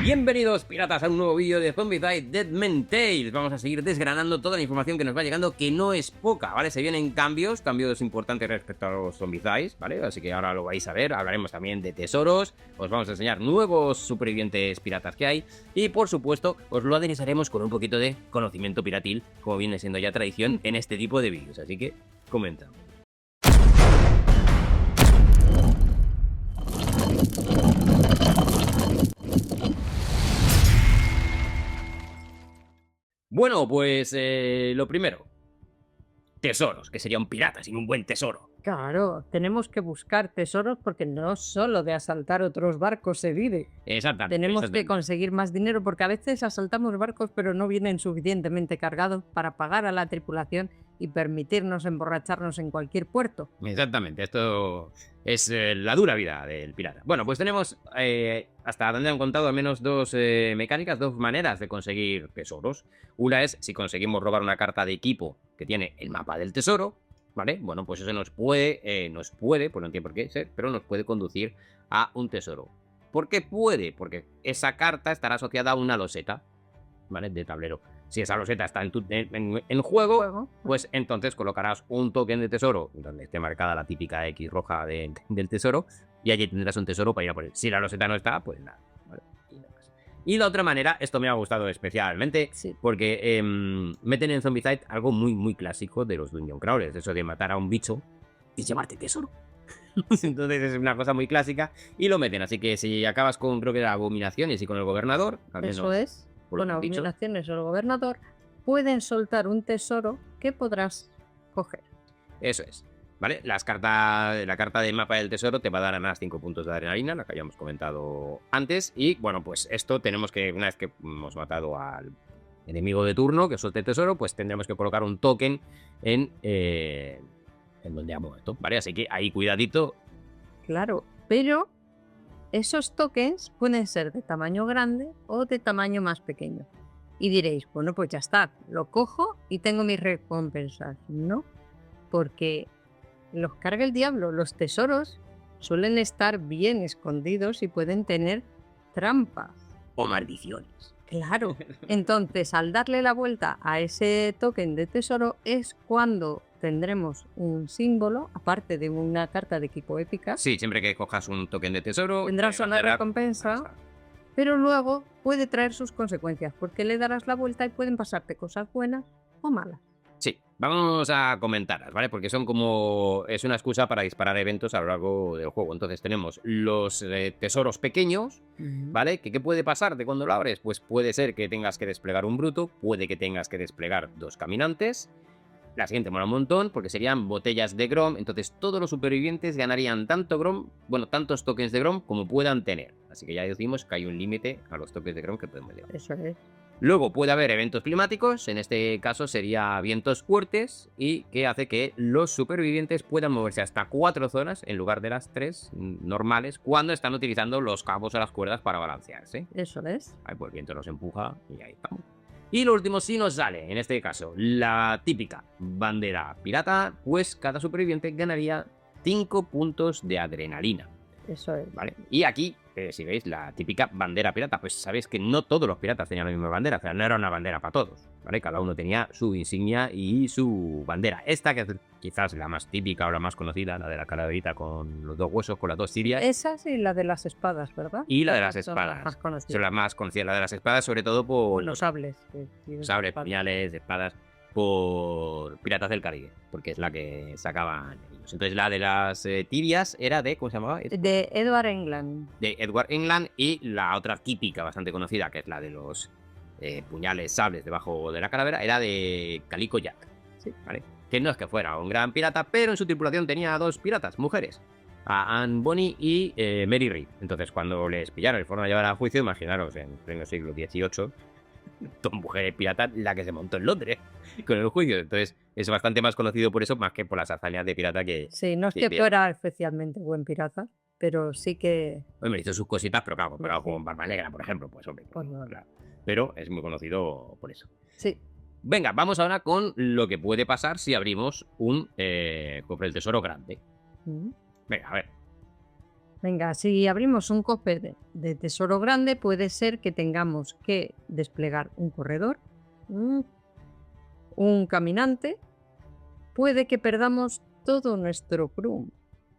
Bienvenidos piratas a un nuevo vídeo de Zombicide Deadman Tales. Vamos a seguir desgranando toda la información que nos va llegando, que no es poca, ¿vale? Se vienen cambios importantes respecto a los Zombicides, ¿vale? Así que ahora lo vais a ver, hablaremos también de tesoros, os vamos a enseñar nuevos supervivientes piratas que hay y por supuesto os lo aderezaremos con un poquito de conocimiento piratil, como viene siendo ya tradición en este tipo de vídeos, así que comenzamos. Bueno, pues lo primero, tesoros, que sería un pirata sin un buen tesoro. Claro, tenemos que buscar tesoros porque no solo de asaltar otros barcos se vive. Exactamente. Tenemos que conseguir más dinero porque a veces asaltamos barcos pero no vienen suficientemente cargados para pagar a la tripulación y permitirnos emborracharnos en cualquier puerto. Exactamente, esto es la dura vida del pirata. Bueno, pues tenemos hasta donde han contado al menos dos mecánicas, dos maneras de conseguir tesoros. Una es si conseguimos robar una carta de equipo que tiene el mapa del tesoro, ¿vale? Bueno, pues eso nos puede, pues no tiene por qué ser, pero nos puede conducir a un tesoro. ¿Por qué puede? Porque esa carta estará asociada a una loseta, ¿vale? De tablero. Si esa loseta está en juego, pues entonces colocarás un token de tesoro donde esté marcada la típica X roja del tesoro y allí tendrás un tesoro para ir a por él. Si la loseta no está, pues nada, ¿vale? Y la otra manera, esto me ha gustado especialmente, Sí. porque meten en Zombicide algo muy clásico de los Dungeon Crawlers, eso de matar a un bicho y llevarte tesoro. Entonces es una cosa muy clásica y lo meten, así que si acabas con, creo que era abominaciones y con el gobernador, al menos, Eso es. por lo Con que han dicho. abominaciones o el gobernador pueden soltar un tesoro que podrás coger. Eso es, ¿vale? La carta del mapa del tesoro te va a dar además 5 puntos de adrenalina, la que habíamos comentado antes. Y bueno, pues esto tenemos que, una vez que hemos matado al enemigo de turno que suelte el tesoro, pues tendremos que colocar un token en donde ha muerto, ¿vale? Así que ahí cuidadito. Claro, pero esos tokens pueden ser de tamaño grande o de tamaño más pequeño. Y diréis, bueno, pues ya está, lo cojo y tengo mis recompensas. No, porque los carga el diablo. Los tesoros suelen estar bien escondidos y pueden tener trampas. O maldiciones. Claro, entonces al darle la vuelta a ese token de tesoro es cuando tendremos un símbolo, aparte de una carta de equipo épica. Sí, siempre que cojas un token de tesoro Tendrás una recompensa, pero luego puede traer sus consecuencias, porque le darás la vuelta y pueden pasarte cosas buenas o malas. Sí, vamos a comentarlas, ¿vale? Porque son como... es una excusa para disparar eventos a lo largo del juego. Entonces tenemos los tesoros pequeños, ¿vale? ¿Qué puede pasar de cuando lo abres? Pues puede ser que tengas que desplegar un bruto, puede que tengas que desplegar 2 caminantes. La siguiente mola un montón porque serían botellas de Grom. Entonces todos los supervivientes ganarían tanto Grom, bueno, tantos tokens de Grom como puedan tener. Así que ya decimos que hay un límite a los tokens de Grom que podemos llevar. Eso es. Luego puede haber eventos climáticos, en este caso sería vientos fuertes y que hace que los supervivientes puedan moverse hasta 4 zonas en lugar de las 3 normales cuando están utilizando los cabos o las cuerdas para balancearse. Eso es. Ahí pues el viento los empuja y ahí estamos. Y lo último, si nos sale, en este caso, la típica bandera pirata, pues cada superviviente ganaría 5 puntos de adrenalina. Eso es. ¿Vale? Y aquí, si veis, la típica bandera pirata, pues sabéis que no todos los piratas tenían la misma bandera, o sea, no era una bandera para todos, ¿vale? Cada uno tenía su insignia y su bandera. Esta, que es quizás la más típica o la más conocida, la de la calaverita con los 2 huesos, con las 2 tirias. Esa sí, la de las espadas, ¿verdad? Y la de las Son espadas. las más conocidas. Son las más conocidas, la de las espadas, sobre todo por... Los sables. Sables, puñales, espadas, por Piratas del Caribe, porque es la que sacaban ellos. Entonces la de las tibias era de, ¿cómo se llamaba? De Edward England. De Edward England, y la otra típica bastante conocida, que es la de los puñales, sables debajo de la calavera, era de Calico Jack. Sí. ¿Vale? Que no es que fuera un gran pirata, pero en su tripulación tenía 2 piratas, mujeres, a Anne Bonny y Mary Read. Entonces cuando les pillaron y fueron a llevar a juicio, imaginaros, en pleno siglo XVIII, dos mujeres piratas, la que se montó en Londres con el juicio. Entonces es bastante más conocido por eso, más que por las hazañas de pirata que... Sí, no es que fuera especialmente buen pirata, pero sí que... Hombre, hizo sus cositas, pero claro, comparado con Barba Negra, por ejemplo, pues hombre, Pues no. claro. Pero es muy conocido por eso. Sí. Venga, vamos ahora con lo que puede pasar si abrimos un cofre del tesoro grande. Venga, a ver. Venga, si abrimos un cofre de tesoro grande, puede ser que tengamos que desplegar un corredor, un caminante, puede que perdamos todo nuestro Grum.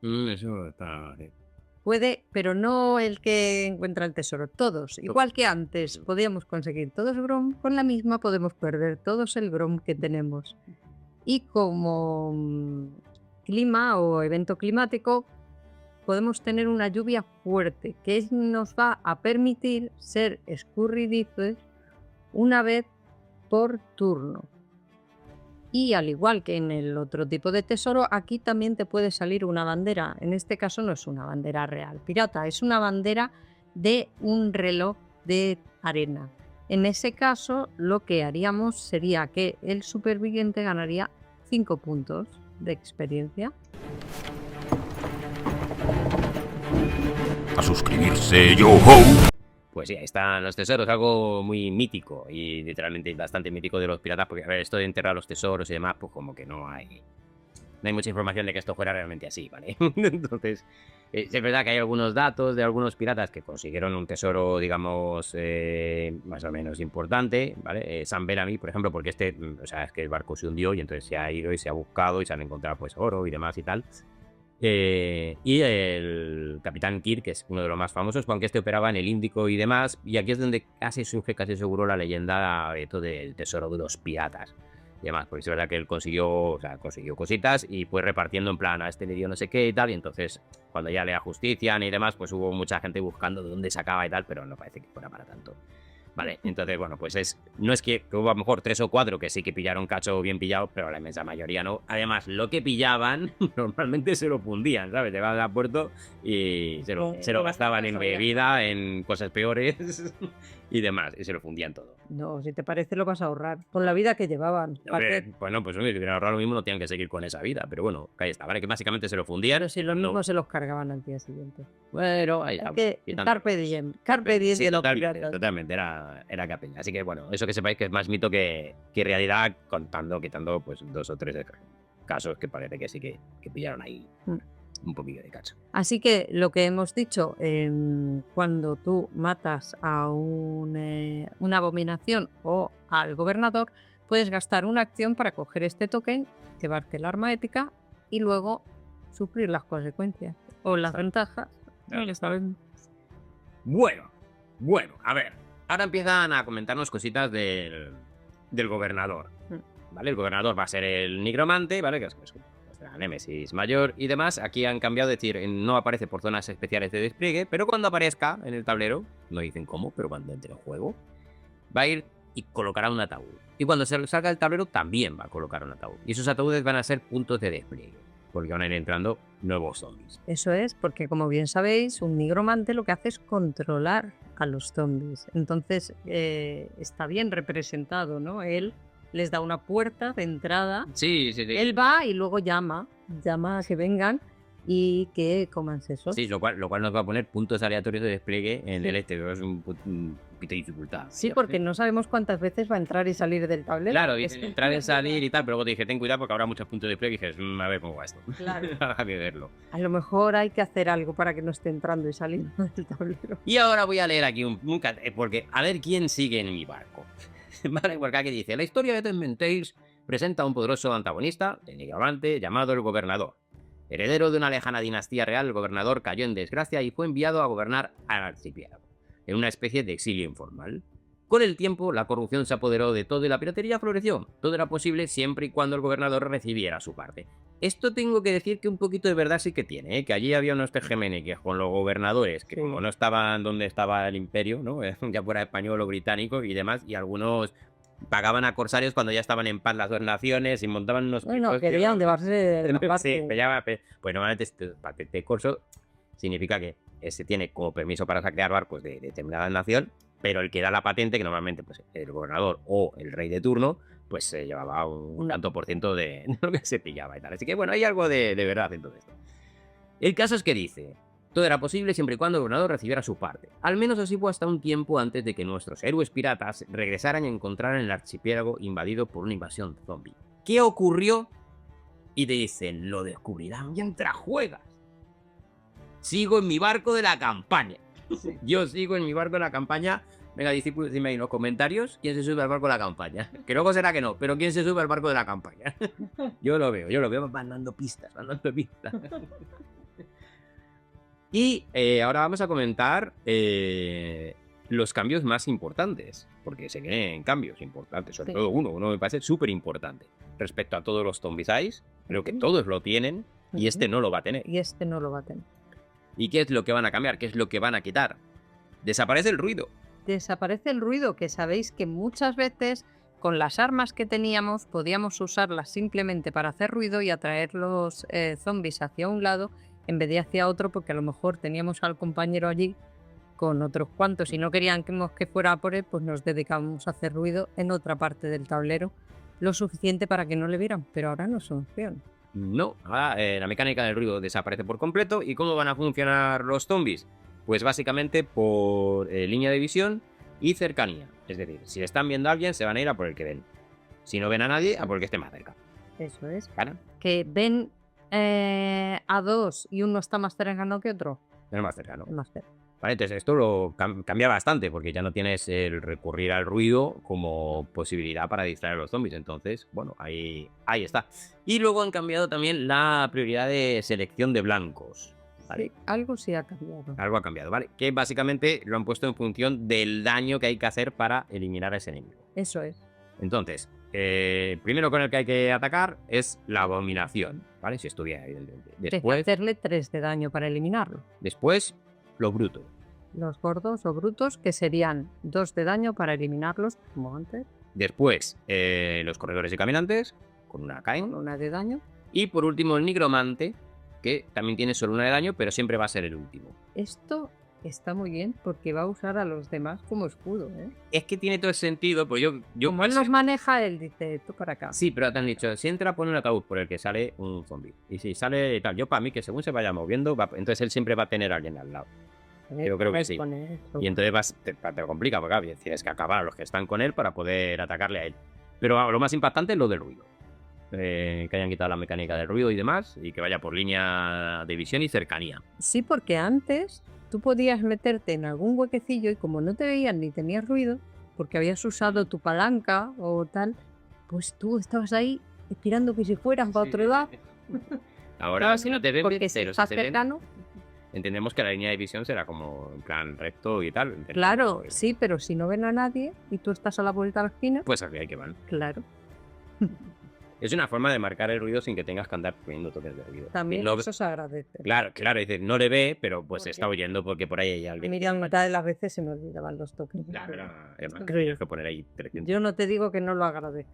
Eso está... Puede, pero no el que encuentra el tesoro, todos. Igual que antes podíamos conseguir todos Grom, con la misma podemos perder todos el Grom que tenemos. Y como clima o evento climático, podemos tener una lluvia fuerte que nos va a permitir ser escurridizos una vez por turno. Y al igual que en el otro tipo de tesoro, aquí también te puede salir una bandera. En este caso no es una bandera real pirata, es una bandera de un reloj de arena. En ese caso, lo que haríamos sería que el superviviente ganaría 5 puntos de experiencia. A suscribirse, yo-ho. Pues sí, ahí están los tesoros, algo muy mítico y literalmente bastante mítico de los piratas, porque a ver, esto de enterrar los tesoros y demás, pues como que no hay mucha información de que esto fuera realmente así, ¿vale? Entonces, es verdad que hay algunos datos de algunos piratas que consiguieron un tesoro, digamos, más o menos importante, ¿vale? San Bellamy, por ejemplo, porque o sea, es que el barco se hundió y entonces se ha ido y se ha buscado y se han encontrado, pues, oro y demás y tal. Y el Capitán Kirk, que es uno de los más famosos, aunque este operaba en el Índico y demás, y aquí es donde casi surge, casi seguro, la leyenda del tesoro de los piratas y demás, porque es verdad que él consiguió cositas y fue repartiendo en plan, a este le dio no sé qué y tal, y entonces cuando ya le ajustician y demás, pues hubo mucha gente buscando de dónde sacaba y tal, pero no parece que fuera para tanto. Vale, entonces, bueno, pues no es que hubo a lo mejor 3 o 4 que sí que pillaron cacho bien pillado, pero la inmensa mayoría no. Además, lo que pillaban normalmente se lo fundían, ¿sabes? Llegaban a puerto y se lo gastaban en bebida, en cosas peores y demás, y se lo fundían todo. No, si te parece lo vas a ahorrar, con la vida que llevaban. Bueno, pues si hubieran ahorrado lo mismo no tenían que seguir con esa vida, pero bueno, ahí está, ¿vale? Que básicamente se lo fundían. Pero si los mismos se los cargaban al día siguiente. Bueno, ahí está. Carpe diem de los piratas. Totalmente, era capella. Así que bueno, eso que sepáis que es más mito que realidad, quitando pues 2 o 3 casos que parece que sí que pillaron ahí un poquillo de cacho. Así que lo que hemos dicho, cuando tú matas a una abominación o al gobernador, puedes gastar una acción para coger este token, llevarte el arma épica y luego sufrir las consecuencias o las ventajas. Bueno, a ver. Ahora empiezan a comentarnos cositas del gobernador. ¿Vale? El gobernador va a ser el nigromante, ¿vale? Que es la némesis mayor y demás. Aquí han cambiado, es decir, no aparece por zonas especiales de despliegue, pero cuando aparezca en el tablero, no dicen cómo, pero cuando entre el juego, va a ir y colocará un ataúd. Y cuando salga del tablero también va a colocar un ataúd. Y esos ataúdes van a ser puntos de despliegue, porque van a ir entrando nuevos zombies. Eso es, porque como bien sabéis, un nigromante lo que hace es controlar a los zombies. Entonces está bien representado, ¿no? Él les da una puerta de entrada. Sí. Él va y luego llama a que vengan y que coman sesos. Sí, lo cual nos va a poner puntos aleatorios de despliegue en el es un pito de dificultad. Sí, porque no sabemos cuántas veces va a entrar y salir del tablero. Claro, dicen entrar y salir y tal, pero luego te dije, ten cuidado porque habrá muchos puntos de despliegue y dices, a ver cómo va esto. Claro. Déjame verlo. A lo mejor hay que hacer algo para que no esté entrando y saliendo del tablero. Y ahora voy a leer aquí porque a ver quién sigue en mi barco. Vale, porque aquí dice, la historia de Ten Tales presenta a un poderoso antagonista, el nigromante, llamado el gobernador. Heredero de una lejana dinastía real, el gobernador cayó en desgracia y fue enviado a gobernar al archipiélago, en una especie de exilio informal. Con el tiempo, la corrupción se apoderó de todo y la piratería floreció. Todo era posible siempre y cuando el gobernador recibiera su parte. Esto tengo que decir que un poquito de verdad sí que tiene, ¿eh? Que allí había unos tejemeneques con los gobernadores, que como no estaban donde estaba el imperio, ¿no? Ya fuera español o británico y demás, y algunos pagaban a corsarios cuando ya estaban en paz las dos naciones y montaban unos... Bueno, querían llevarse de la parte. Sí, pues normalmente patente de corso significa que se tiene como permiso para saquear barcos de determinada nación, pero el que da la patente, que normalmente pues el gobernador o el rey de turno, pues se llevaba un tanto por ciento de lo que se pillaba y tal. Así que bueno, hay algo de verdad en todo esto. El caso es que dice, todo era posible siempre y cuando el gobernador recibiera su parte. Al menos así fue hasta un tiempo antes de que nuestros héroes piratas regresaran y encontraran el archipiélago invadido por una invasión zombie. ¿Qué ocurrió? Y te dicen, lo descubrirán mientras juegas. sigo en mi barco de la campaña. Yo sigo en mi barco de la campaña. Venga, discípulos, dime ahí en los comentarios quién se sube al barco de la campaña. Que luego será que no, pero quién se sube al barco de la campaña. Yo lo veo, van dando pistas, Y ahora vamos a comentar los cambios más importantes, porque se vienen cambios importantes, sobre todo uno me parece súper importante. Respecto a todos los Zombicides, creo que todos lo tienen y este no lo va a tener. Y este no lo va a tener. ¿Y qué es lo que van a cambiar? ¿Qué es lo que van a quitar? Desaparece el ruido. Desaparece el ruido, que sabéis que muchas veces con las armas que teníamos podíamos usarlas simplemente para hacer ruido y atraer los zombies hacia un lado en vez de hacia otro, porque a lo mejor teníamos al compañero allí con otros cuantos y no queríamos que fuera por él, pues nos dedicábamos a hacer ruido en otra parte del tablero, lo suficiente para que no le vieran, pero ahora no son opción. No, ahora la mecánica del ruido desaparece por completo. ¿Y cómo van a funcionar los zombies? Pues básicamente por línea de visión y cercanía. Es decir, si están viendo a alguien, se van a ir a por el que ven. Si no ven a nadie, a por el que esté más cerca. Eso es. ¿Cara? Que ven a dos y uno está más cercano que otro. El más cercano. El más cerca. Vale, entonces esto lo cambia bastante, porque ya no tienes el recurrir al ruido como posibilidad para distraer a los zombies. Entonces, bueno, ahí está. Y luego han cambiado también la prioridad de selección de blancos. ¿Vale? Sí, algo sí ha cambiado. Algo ha cambiado, ¿vale? Que básicamente lo han puesto en función del daño que hay que hacer para eliminar a ese enemigo. Eso es. Entonces, primero con el que hay que atacar es la abominación, ¿vale? Si estuviera ahí. Después, Hacerle 3 de daño para eliminarlo. después, lo bruto. Los gordos o brutos, que serían 2 de daño para eliminarlos, como antes. Después, los corredores y caminantes, con una caen. Una de daño. Y por último, el nigromante, que también tiene solo una de daño, pero siempre va a ser el último. Esto está muy bien porque va a usar a los demás como escudo, ¿eh? Es que tiene todo el sentido, pues yo Como él los maneja, él dice, tú para acá. Sí, pero te han dicho, si entra, pone un ataúd por el que sale un zombie. Y si sale tal, yo para mí que según se vaya moviendo, entonces él siempre va a tener a alguien al lado. Yo creo que sí. Y entonces te complica, porque claro, tienes que acabar a los que están con él para poder atacarle a él. Pero lo más impactante es lo del ruido. Que hayan quitado la mecánica del ruido y demás, y que vaya por línea de visión y cercanía. Sí, porque antes tú podías meterte en algún huequecillo y como no te veían ni tenías ruido, porque habías usado tu palanca o tal, pues tú estabas ahí esperando que se fueran para otro lado. Ahora, si no te ven, porque si pero estás si te ven, cercano, entendemos que la línea de visión será como en plan recto y tal. claro, Pues, sí, pero si no ven a nadie y tú estás a la vuelta a la esquina, pues aquí hay que van. claro. Es una forma de marcar el ruido sin que tengas que andar poniendo toques de ruido. También No- eso se agradece. Claro, dice, no le ve, pero pues ¿Por está qué? oyendo porque por ahí hay A alguien. mí la mitad de las veces se me olvidaban los toques. Además, que tienes que poner ahí 300. Yo no te digo que no lo agradezco.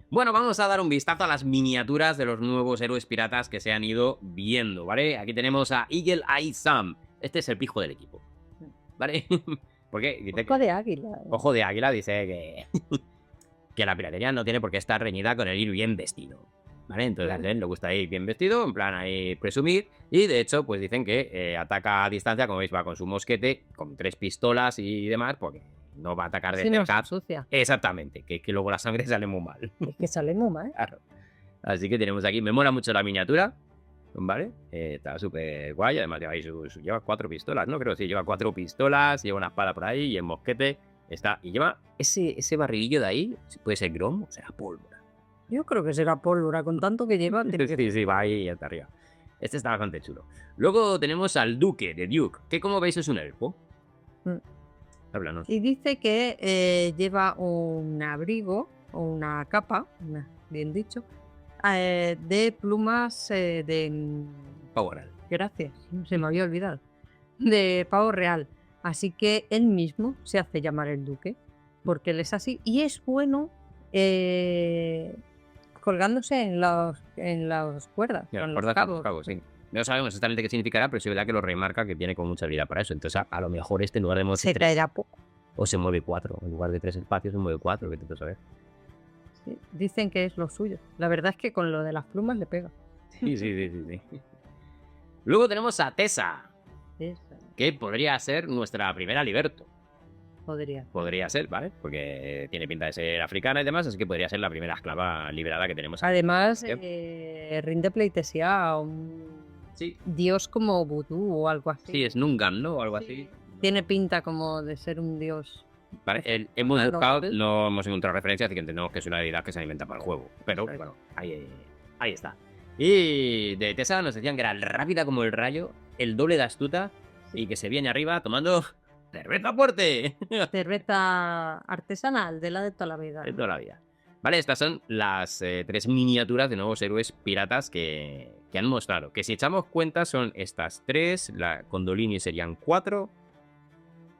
Bueno, vamos a dar un vistazo a las miniaturas de los nuevos héroes piratas que se han ido viendo, ¿vale? Aquí tenemos a Eagle Eye Sam. Este es el pijo del equipo, ¿vale? Porque dice Ojo de águila. Ojo de Águila dice que la piratería no tiene por qué estar reñida con el ir bien vestido, ¿vale? Entonces Claro. a él le gusta ir bien vestido, en plan ahí presumir, y de hecho pues dicen que ataca a distancia, como veis va con su mosquete, con 3 pistolas y demás, porque no va a atacar de Si no se cerca. ensucia. Exactamente, que luego la sangre sale muy mal. Es que sale muy mal. Claro. Así que tenemos aquí, me mola mucho la miniatura, ¿vale? Está súper guay, además lleva 4 pistolas, ¿no? Creo que sí, lleva 4 pistolas, lleva una espada por ahí y el mosquete está... Y lleva ese barrilillo de ahí, puede ser grom o sea pólvora. Yo creo que será pólvora, con tanto que lleva. Sí, va ahí hasta arriba. Este está bastante chulo. Luego tenemos al Duque de Duke, que como veis es un elfo. Mm. Háblanos. Y dice que lleva un abrigo o una capa, bien dicho, de plumas de... Power. Gracias, se me había olvidado. De pavo real. Así que él mismo se hace llamar el duque, porque él es así. Y es bueno colgándose en las cuerdas, Mira, en los cuerdas con los cabos. cabos, sí. No sabemos exactamente qué significará, pero sí es verdad que lo remarca que tiene con mucha habilidad para eso. Entonces, a lo mejor este en lugar de moverse Se 3, traerá poco. o se mueve 4. En lugar de 3 espacios, se mueve 4, que te saber. Sí, dicen que es lo suyo. La verdad es que con lo de las plumas le pega. Sí. Luego tenemos a Tessa, Esa que podría ser nuestra primera Liberto. podría. Podría ser, ¿vale? Porque tiene pinta de ser africana y demás, así que podría ser la primera esclava liberada que tenemos. Además, Yep. rinde pleitesía a un Sí. dios como vudú o algo así. Sí, es Nungan, ¿no? O algo Sí. así. Tiene pinta como de ser un dios. Vale, hemos Claro. buscado, no hemos encontrado referencias, así que entendemos que es una deidad que se alimenta para el juego. Pero Exacto. bueno, ahí está. Y de Tessa nos decían que era rápida como el rayo, el doble de astuta y que se viene arriba tomando cerveza fuerte. Cerveza artesanal de la de toda la vida. De ¿no? toda la vida. Vale, estas son las 3 miniaturas de nuevos héroes piratas que han mostrado. Que si echamos cuenta son estas 3, la Condolini serían 4.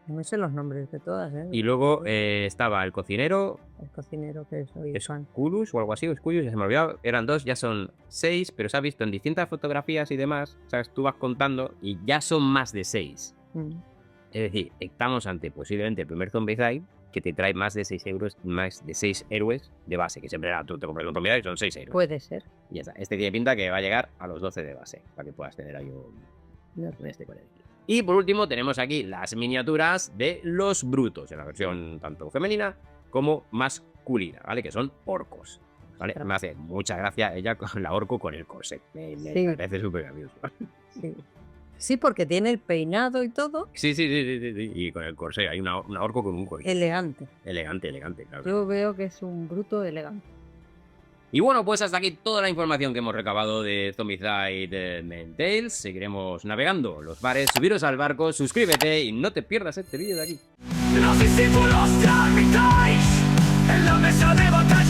No sé los nombres de todas, ¿eh? Y luego estaba el cocinero, El cocinero que soy fan. Sculus o algo así, o Scullius, ya se me ha olvidado. Eran 2, ya son 6, pero se ha visto en distintas fotografías y demás. ¿Sabes? Tú vas contando y ya son más de 6. Mm. Es decir, estamos ante posiblemente el primer Zombicide que te trae más de 6 euros, más de 6 héroes de base, que siempre era, tú te compras el Zombicide y son 6 héroes. Puede ser. Y ya está. Este tiene pinta que va a llegar a los 12 de base, para que puedas tener ahí un este con él. Y por último tenemos aquí las miniaturas de los brutos, en la versión tanto femenina como masculina, ¿vale? Que son orcos, ¿vale? Claro. Me hace mucha gracia ella con la orco con el corset. Me Sí. parece súper gracioso. Sí. Sí, porque tiene el peinado y todo Sí. Y con el corsé, hay una orco con un corsé. elegante. Elegante, claro. Yo veo que es un bruto elegante. Y bueno, pues hasta aquí toda la información que hemos recabado de Zombicide Main Tales. Seguiremos navegando los bares. Subiros al barco, suscríbete y no te pierdas este vídeo de aquí. Los discípulos de Armitage en la mesa de batalla.